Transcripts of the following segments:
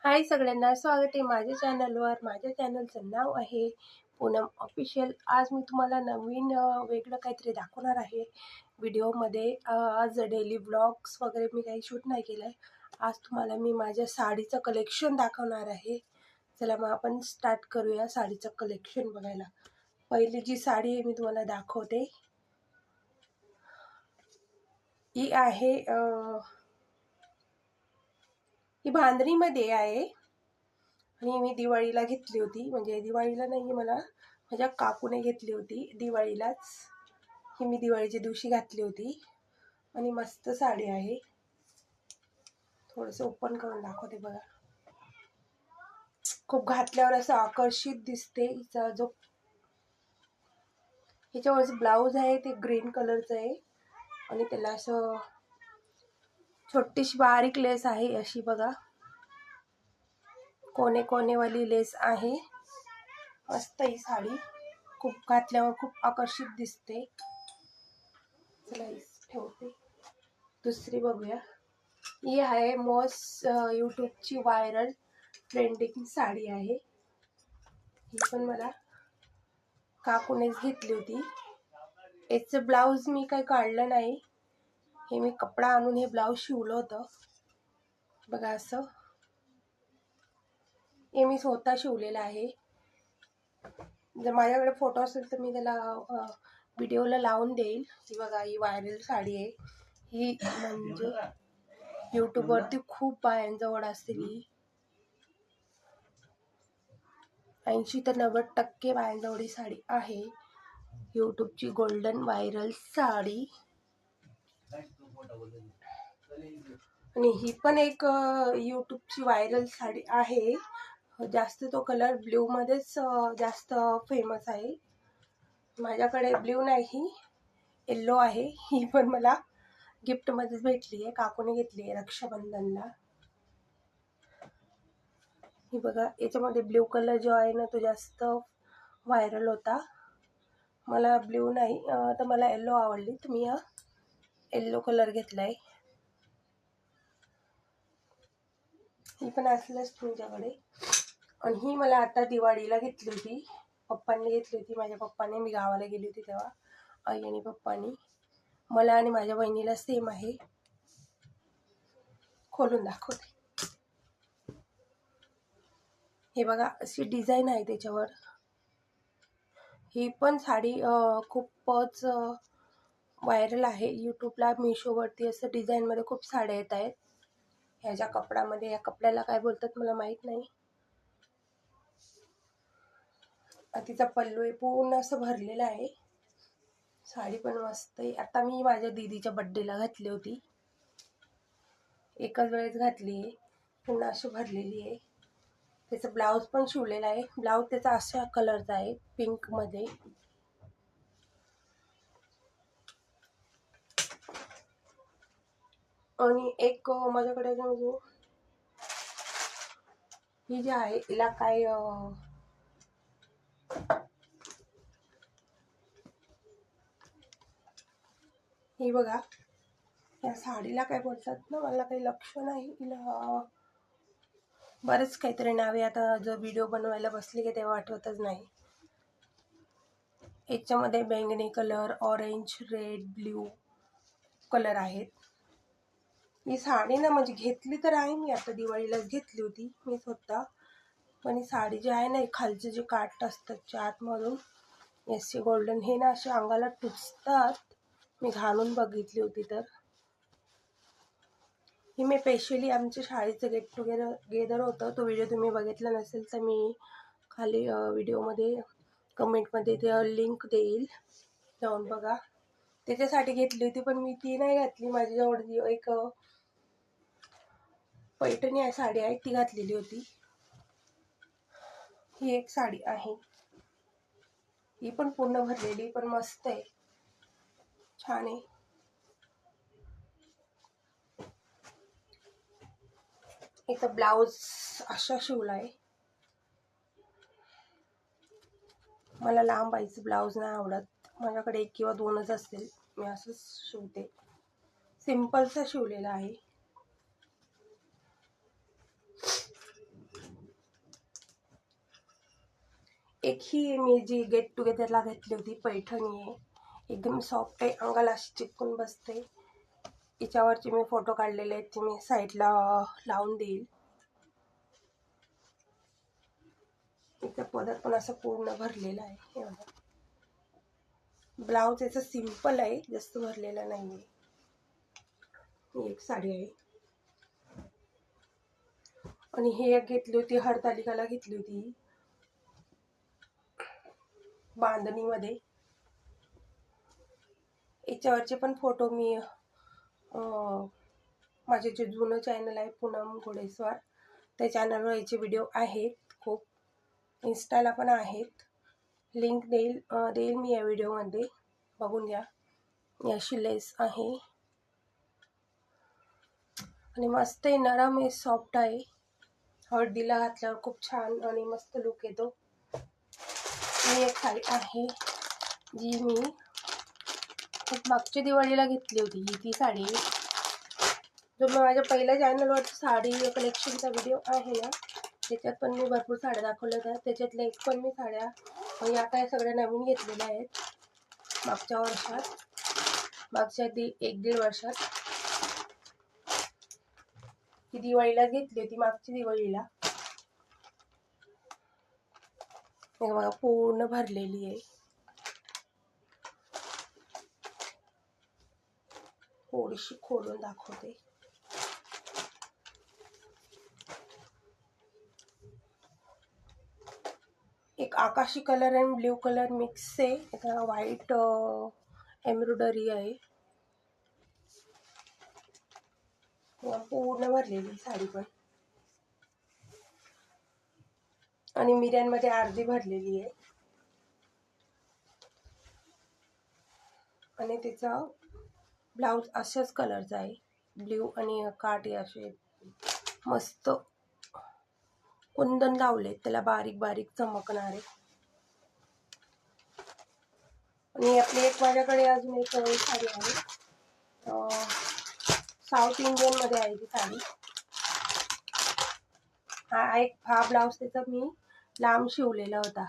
हाय सगळ्यांना, स्वागत आहे माझ्या चॅनलवर. माझ्या चॅनलचं नाव आहे पूनम ऑफिशियल. आज मी तुम्हाला नवीन वेगळं काहीतरी दाखवणार आहे व्हिडिओमध्ये. आज डेली व्लॉग्स वगैरे मी काही शूट नाही केलं आहे. आज तुम्हाला मी माझ्या साडीचं कलेक्शन दाखवणार आहे. चला मग आपण स्टार्ट करूया साडीचं कलेक्शन बघायला. पहिली जी साडी आहे मी तुम्हाला दाखवते, ही आहे ही बांधणीमध्ये आहे आणि मी दिवाळीला घेतली होती. म्हणजे दिवाळीला नाही, मला माझ्या काकूने घेतली होती दिवाळीलाच. ही मी दिवाळीच्या दिवशी घातली होती आणि मस्त साडी आहे. थोडंसं ओपन करून दाखवते बघा. खूप घातल्यावर असं आकर्षित दिसते. हिचा जो ह्याच्यावरचं ब्लाऊज आहे ते ग्रीन कलरचं आहे आणि त्याला असं छोटीशी बारीक लेस आहे अशी बघा, कोणे कोणेवाली लेस आहे. मस्त ही साडी, खूप घातल्यावर खूप आकर्षित दिसते. चला ठेवते. दुसरी बघूया. ही आहे मोस्ट यूट्यूबची व्हायरल ट्रेंडिंग साडी आहे. ही पण मला काकूनेच घेतली होती. याचं ब्लाऊज मी काही काढलं नाही, हे मी कपडा आणून हे ब्लाऊज शिवलं होतं बघा. असं हे मी स्वतः शिवलेलं आहे. जर माझ्याकडे फोटो असेल तर मी त्याला व्हिडिओला लावून देईल. ही बघा, ही व्हायरल साडी आहे. ही म्हणजे यूट्यूबवरती खूप बायांजवळ असते. ही 80 ते 90% बायांजवळ ही साडी आहे. यूट्यूबची गोल्डन व्हायरल साडी. आणि ही पण एक यूट्यूबची व्हायरल साडी आहे. जास्त तो कलर ब्ल्यू मध्येच जास्त फेमस आहे. माझ्याकडे ब्ल्यू नाही, येल्लो आहे. ही पण मला गिफ्ट मध्येच भेटली आहे, काकूने घेतली आहे रक्षाबंधनला. ही बघा, याच्यामध्ये ब्ल्यू कलर जो आहे ना तो जास्त व्हायरल होता. मला ब्ल्यू नाही तर मला येल्लो आवडली, तर मी हा येल्लो कलर घेतलाय. ही पण असलंच तुमच्याकडे. आणि ही मला आता दिवाळीला घेतली होती, पप्पांनी घेतली होती. माझ्या पप्पाने, मी गावाला गेली होती तेव्हा आई आणि पप्पांनी. मला आणि माझ्या बहिणीला सेम आहे. खोलून दाखवते. हे बघा, अशी डिझाईन आहे त्याच्यावर. ही पण साडी खूपच व्हायरल आहे यूट्यूबला, मिशोवरती. असं डिझाईनमध्ये खूप साड्या येत आहेत ह्याच्या कपड्यामध्ये. या कपड्याला काय बोलतात मला माहीत नाही. तिचा पल्लू आहे पूर्ण असं भरलेला आहे. साडी पण मस्त आहे. आता मी माझ्या दीदीच्या बड्डेला घातली होती, एकाच वेळेस घातली आहे. पूर्ण अशी भरलेली आहे. त्याचं ब्लाऊज पण शिवलेला आहे. ब्लाऊज त्याचा अशा कलरचा आहे, पिंक मध्ये. आणि एक माझ्याकडे जो ही जी आहे हिला काय ही बघा, या साडीला काय बोलतात ना, मला काही लक्ष नाही. हिला बरेच काहीतरी नावे, आता जर व्हिडिओ बनवायला बसली की तेव्हा आठवतच नाही. याच्यामध्ये बैंगनी colour, orange, red, blue colour आहेत. ही साडी ना म्हणजे घेतली तर आहे मी, आता दिवाळीलाच घेतली होती मी स्वतः. पण ही साडी जी आहे ना, खालचे जे काठ असतात आतमधून एससी गोल्डन, हे ना असे अंगाला टुचतात. मी घालून बघितली होती तर ही मी स्पेशली आमच्या शाळेचं गेट टुगेदर होतं. तो व्हिडिओ तुम्ही बघितला नसेल तर मी खाली व्हिडिओमध्ये कमेंटमध्ये ते लिंक देईल, जाऊन बघा. त्याच्यासाठी घेतली होती, पण मी ती नाही घातली. माझ्याजवळ एक पैठणी साडी आहे, ती घातलेली होती. ही एक साडी आहे, ही पण पूर्ण भरलेली, पण मस्त आहे, छान आहे. इथं ब्लाऊज असा शिवलाय. मला लांब बाईचं ब्लाऊज नाही आवडत, माझ्याकडे एक किंवा दोनच असतील, मी असंच शिवते. सिंपलचा शिवलेला आहे. एक ही मी जी गेट टुगेदरला घेतली होती पैठणी आहे, एकदम सॉफ्ट आहे, अंगाला अशी चिपकून बसते. याच्यावरचे मी फोटो काढलेले आहेत, ते मी साईडला लावून देईल. इथं पदर पण असं पूर्ण भरलेला आहे. हे बघा, ब्लाऊज याचं सिंपल आहे, जास्त भरलेला नाही आहे. ही एक साडी आहे. आणि हे एक घेतली होती, हरतालिकाला घेतली होती बांधणीमध्ये. याच्यावरचे पण फोटो मी माझे जे जुनं चॅनल आहे पूनम घोडेस्वार, त्या चॅनलवर याचे व्हिडिओ आहेत खूप, इन्स्टाला पण आहेत. लिंक देईल मी या व्हिडिओमध्ये, बघून घ्या. याची लेस आहे आणि मस्त आहे, नरम आहे, सॉफ्ट आहे. हळदीला घातल्यावर खूप छान आणि मस्त लुक येतो. ही एक साडी आहे जी मी मागच्या दिवाळीला घेतली होती. ती साडी जो माझ्या पहिल्या चॅनलवर साडी कलेक्शनचा व्हिडिओ आहे ना, त्याच्यात पण मी भरपूर साड्या दाखवल्या होत्या. त्याच्यातल्या एक पण मी साड्या या काय सगळ्या नवीन घेतलेल्या आहेत मागच्या वर्षात, मागच्या 1-1.5 वर्षात. ही दिवाळीला घेतली होती, मागची दिवाळीला. हे बघा, पूर्ण भरलेली आहे. थोडीशी खोलून दाखवते. एक आकाशी कलर आणि ब्ल्यू कलर मिक्स आहे. इथं व्हाईट एम्ब्रॉयडरी आहे. पूर्ण भरलेली साडी पण, आणि मिऱ्यांमध्ये अर्धी भरलेली आहे. आणि तिचा ब्लाऊज अशाच कलरचा आहे, ब्ल्यू आणि काटे असे मस्त कुंदन लावले त्याला, बारीक बारीक चमकणारे. आणि आपली एक माझ्याकडे अजून एक साडी आहे, साऊथ इंडियन मध्ये आहे ती साडी. हा ब्लाऊज त्याचा मी लांब शिवलेला होता.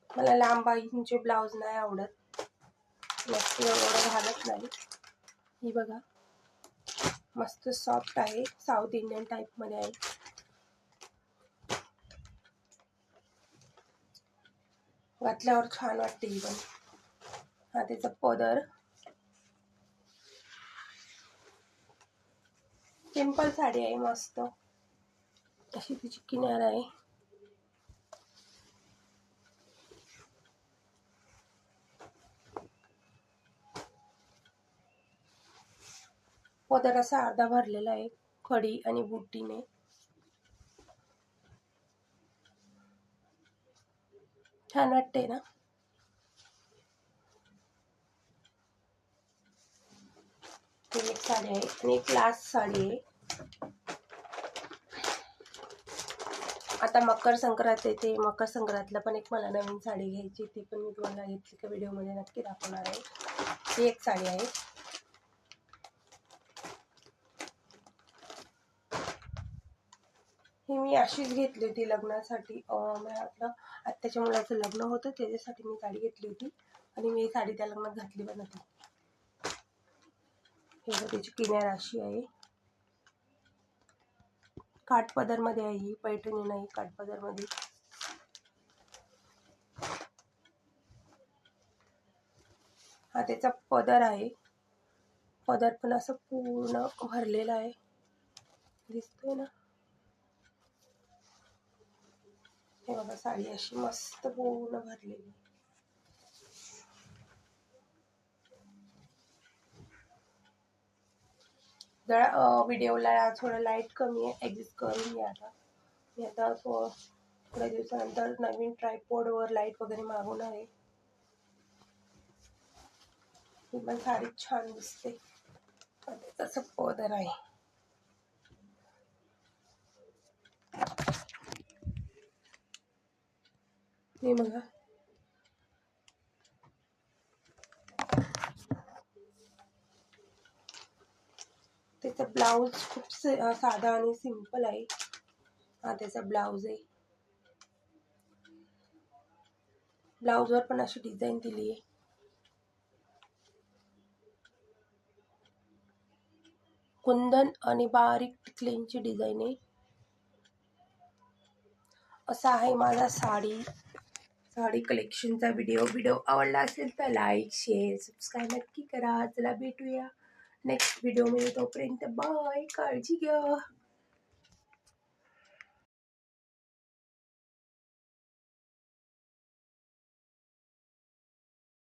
मला लांब बाहींचे ब्लाऊज नाही आवडत, मस्त एवढं घालत नाही. ही बघा, मस्त सॉफ्ट आहे, साऊथ इंडियन टाइप मध्ये आहे. घातल्यावर छान वाटते ही पण. हा त्याचा पदर, सिंपल साडी आहे, मस्त अशी तिची किनार आहे. पदर असा अर्धा भरलेला आहे खडी आणि बुट्टीने. छान वाटते ना. ही एक साडी आहे आणि एक लास्ट साडी आहे. आता मकर संक्रांत येते, मकर संक्रांतला पण एक मला नवीन साडी घ्यायची, ती पण मी तुम्हाला घेतली का व्हिडिओमध्ये नक्की दाखवणार आहे. ही एक साडी आहे. ही मी अशीच घेतली होती लग्नासाठी. आपलं आत्याच्या मुलाचं लग्न होतं, त्याच्यासाठी मी साडी घेतली होती आणि मी ही साडी त्या लग्नात घातली पण होती. हे त्याची किनार अशी आहे, काठपदर मध्ये आहे ही, पैठणी नाही, काठपदर मध्ये. हा त्याचा पदर आहे. पदर पण असं पूर्ण भरलेला आहे, दिसतोय ना. हे बघा, साडी अशी मस्त पूर्ण भरलेली. जरा व्हिडिओला थोडं लाईट कमी आहे, ॲडजस्ट करून घ्या. आता मी थोड्या दिवसानंतर नवीन ट्रायपॉडवर लाईट वगैरे मागवणार आहे. ही पण साडी छान दिसते, त्याचं पदर आहे. हे बघा, त्याचा ब्लाऊज खूप साधा आणि सिंपल आहे. हा त्याचा ब्लाऊज आहे. ब्लाऊजवर पण अशी डिझाईन दिली आहे. कुंदन आणि बारीक टिकलींची डिझाईन आहे. असा आहे माझा साडी कलेक्शनचा व्हिडिओ आवडला असेल तर लाईक शेअर सबस्क्राईब नक्की करा. चला भेटूया नेक्स्ट व्हिडिओ मध्ये, तोपर्यंत बाय, काळजी घ्या.